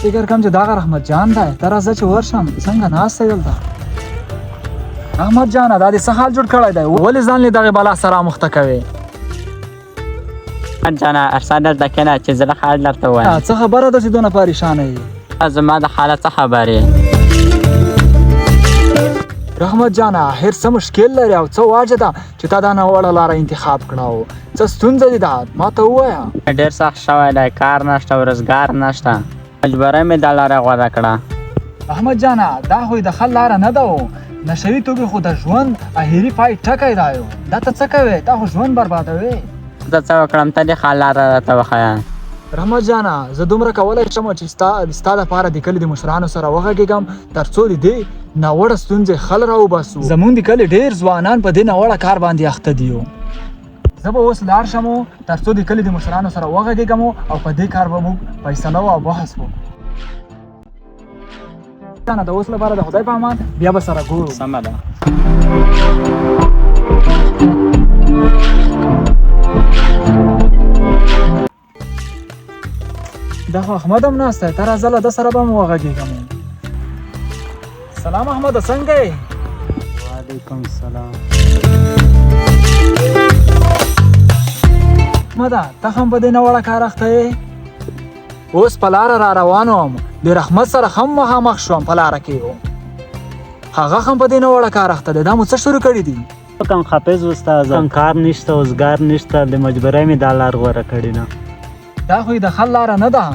فکر کوم چې دغه رحمت جان دی ته راځه چې ورشم څنګه ناست دی دلته احمد جانه دا دې څه حال جوړ کړی دی ولې ځان له دغې بلا سره مخته کوې احمد جانه ارسا دلته کښېنه چې زه د حال درته ووایم څه خبره ده چې دونه پریشانه یې زما د حالت څه خبرې رحمت جانه آخر څه مشکل لري او څه واجه ده چې تا دا ناوړه لاره انتخاب کړه او څه ستونزه دي ده ما ته ووایه ډېر سخت شوی دی کار نشته روزګار نشته مجبوری مې دا لاره غوره کړه احمد جانه دا خو د ښه لاره نه ده نشوي توکي خو د ژوند اخري پای ټکی دی دا ته څه کوې تا خو ژوند بربادوې زه څه وکړم ته دې ښه لاره راته وښیه رحمت جانه زه دومره کولی شم چې ستا دپاره د کلي د مشرانو سره وغږېږم تر څو د دې ناوړه ستونزې حل راوباسو زمونږ د کلي ډېر ځوانان په دې ناوړه کار باندې اخته دي زه به اوس لاړ شم تر څو د کلي د مشرانو سره وغږېږم او په دې کار به موږ فیصله او بحث وکړو د اوس لپاره د خدای په امان بیا به سره ګورو سمه ده دا خو احمد هم ناست دی ته راځه له ده سره به م وغږېږم سلام احمده څنګه یې وعلیکم السلام احمده ته هم په دې ناوړه کار اخته یې اوس په لاره را روان وم د رحمت سره هم مخامخ شوم په لاره کې هغه هم په دې ناوړه کار اخته دی دا مو څه شروع کړي دي کم حافظ استاد کم کار نشته روزګار نشته د مجبورۍ مې دا لار غوره کړې ده دا خو د حل لاره نه ده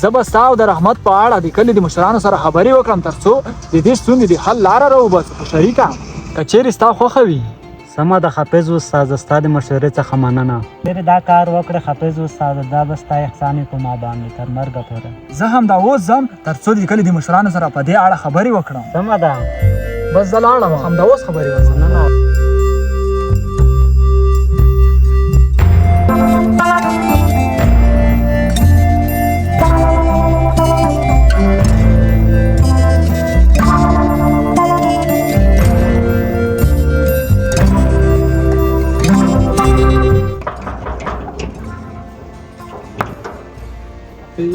زه به ستا او د رحمت په اړه د کلي د مشرانو سره خبرې وکړم تر څو د دې ستونزې د حل لاره راوباسو خو شریکه که چیرې ستا خوښه وي سمه ده حافظ استاد ستا د مشورې څخه مننه ډېر دا کار وکړې حافظ استاد دا به ستا احسان وي په ما باندې تر مرګه پورې زه هم دا اوس ځم تر څو د کلي د مشرانو سره په دې اړه خبرې وکړم سمه ده بس زه لاړم هم دا اوس خبرې وکړم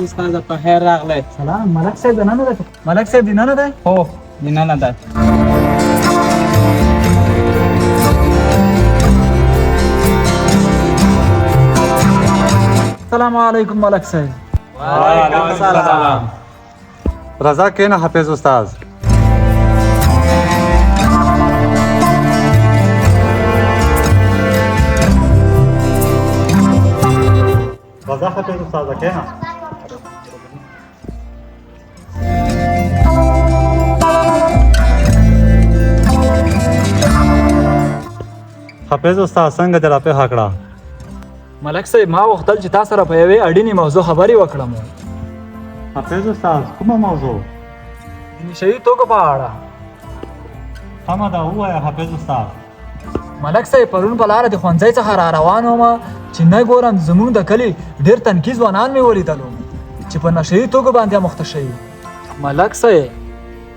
استاد په خیر راغلی سلام ملک صاحب دننه دی ملک صاحب دننه دی هو دننه دی السلام علیکم ملک صاحب وعلیکم السلام رضا کېنه حافظ استاد رضا حافظ استاد کېنه حافظ استاد څنګه دې راپېښه کړه ملک صاحب ما غوښتل چې تا سره په یوې اړینې موضوع خبرې وکړم حافظ استاد کومه موضوع د نشهیي توکو په اړه سمه ده ووایه حافظ استاد ملک صاحب پرون په لاره د ښوونځۍ څخه را روان وم چې نه ګورم زموږ د کلي ډېر تنکي ځوانان مې ولیدلو چې په نشهیي توکو باندې مخته شوي ملک صاحب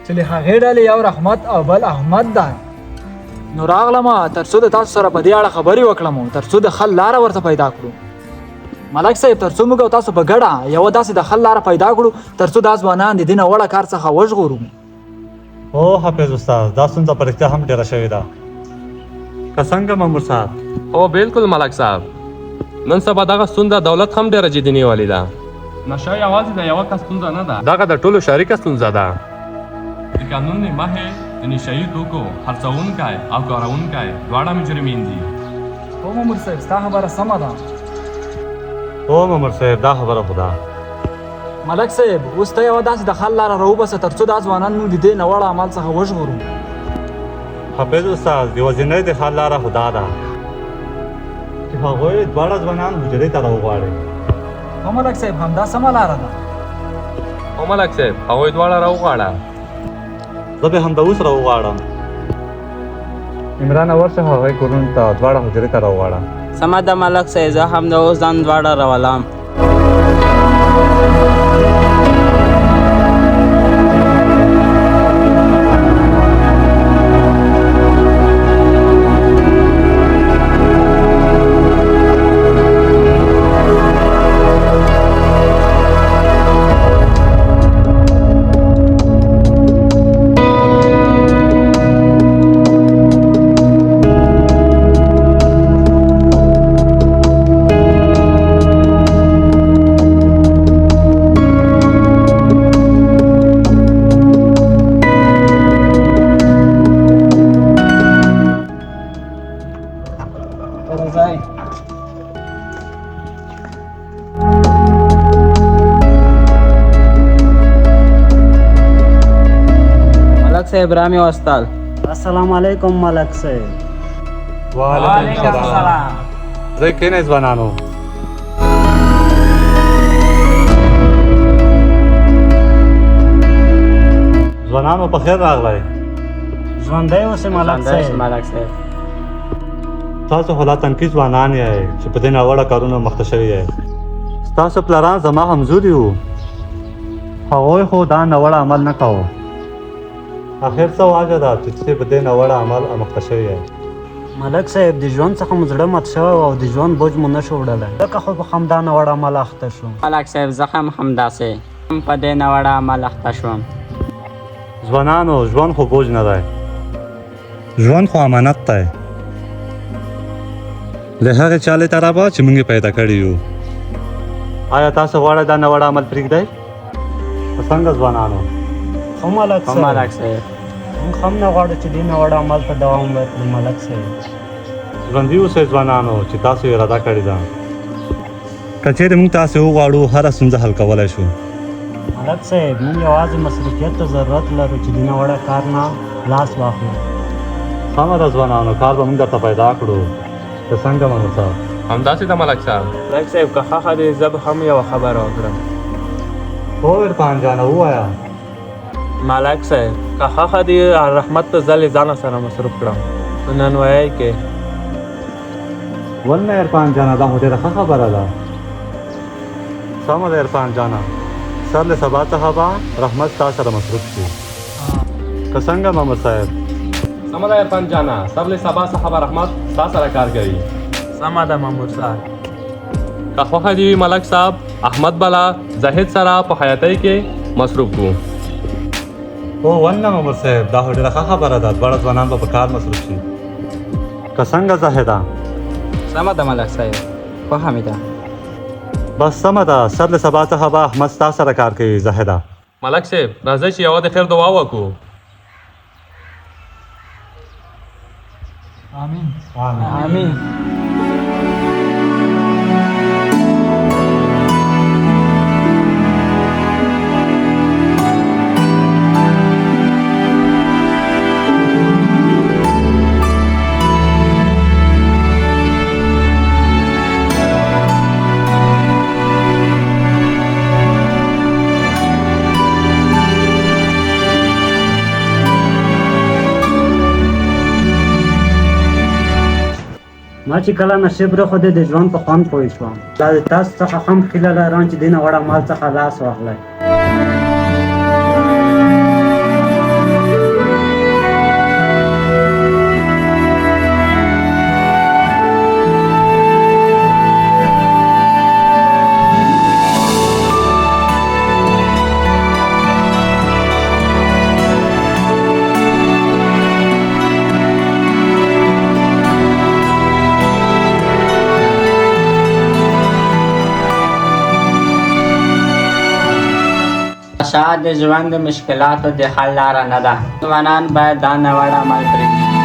چې له هغې ډلې یو رحمت او بل احمد دی نو راغلم تر څو د تاسو سره په دې اړه خبرې وکړم تر څو د حل لاره ورته پیدا کړو ملک صاحب تر څو موږ او تاسو په ګډه یوه داسې د حل لاره پیدا کړو تر څو دا ځوانان د دې ناوړه کار څخه وژغورو او حافظ استاد دا ستونزه په رښتیا هم ډېره شوې ده که څنګه مامور صاحب او بالکل ملک صاحب نن سبا دغه ستونزه دولت هم ډېره جدي نیولې ده نشه یوازې د یوه کس ستونزه نه ده دغه د ټولو شریکه ستونزه ده د قانون د مخې د نشهیي توکو خرڅوونکی او کاروونکی دواړه مجرمین دي هو مامور صاحب ستا خبره سمه ده او مامور صاحب دا خبره خو ده ملک صاحب اوس ته یوه داسې د حل لاره راوباسه تر څو دا ځوانان موږ د دې ناوړه عمل څخه وژغورو حافظ استاد یوازینۍ د حل لاره خو دا ده چې هغوی دواړه ځوانان حجرې ته راوغواړي هو ملک صاحب همدا سمه لاره ده او ملک صاحب هغوی دواړه راوغواړه زه به همدا اوس راوغواړم عمرانه ورشه هغوی کورونو ته دواړه حجرې ته راوغواړه سمه ده ملک صاحب زه هم د اوس ځان دواړه راولم صاحب را مې وستل. السلام علیکم ملک صاحب. وعلیکم السلام. ځای کېنئ ځوانانو. ځوانانو په خیر راغلی. ژوندی اوسې ملک صاحب. ملک صاحب تاسو خو لا تنکي ځوانان یئ چې په دې ناوړه کارونو مخته شوي یئ. ستاسو پلران زما همزولي وو. هغوی خو دا ناوړه عمل نه کوو. اخر څه واجه ده چې تاسې په دې ناوړه عمل مخته شوي یئ. ملک صاحب د ژوند څخه مو زړه مات شوی او د ژوند بوج مو نه شو وړلی، ځکه خو په همدا ناوړه عمل اخته شوم. ملک صاحب زه هم همداسې په دې ناوړه عمل اخته شوم. ځوانانو ژوند خو بوج نه دی. ژوند خو امانت دی. له هغې چالې طرفه چې موږ یې پیدا کړي یو. آیا تاسو غواړئ دا ناوړه عمل پرېږدئ؟ په څنګه ځوانانو؟ خو ملک خو صاحب ملک صاحب موږ هم نه غواړو چې دې ناوړه عمل ته دوام ورکړو ملک صاحب. ژوندي اوسئ ځوانانو چې تاسو یې اراده کړې ده. که چېرې موږ تاسې وغواړو هره ستونزه حل کولی شو. ملک صاحب موږ یوازې مصروفیت ته ضرورت لرو چې د ناوړه کار نه لاس واخلو. سمه ده ځوانانو، کار به موږ درته پیدا کړو. که څنګه منو صاحب؟ همداسې ده ملک صاحب. ملک صاحب که خوښه دی زه به هم یوه خبره وکړم. هو عرفان جانه ووایه. ملک صاحب که خوښه دی رحمت ته زه له ځانه سره مصروف کړم په نانوایۍ کې. ولنه عرفان جانه دا خو ډېره ښه خبره ده. سمه ده عرفان جانه، سر له سبا څخه به رحمت ستا سره مصروف شي. که څنګه محمد صاحب؟ سمه ده عرفان جانه، سر له سبا څخه به رحمت ستا سره کار کوي. سمه ده مامور صاحب. که خوښه دې وي ملک صاحب، احمد بلا زاهد سره په حیاتۍ کې مصروف کړو. هو ولنه محمد صاحب دا خو ډېره ښه خبره ده. دواړه ځوانان به په کار مصروف شي. که څنګه زاهده؟ سمه ده ملک صاحب خوښه مې ده. بس سمه ده، سر له سبا څخه به احمد ستا سره کار کوي زاهده. ملک صاحب راځئ چې یوه د خیر دعا وکړو. آمین. امین. ما چې کله نصیب راښودی د ژوند په خوند پوه شوم. دا د تاسو څخه هم هیله لرم چې دې ناوړه عمل څخه لاس واخلئ. نشه د ژوند د مشکلاتو د حل لاره نه ده. ځوانان باید دا ناوړه عمل پرېږدي.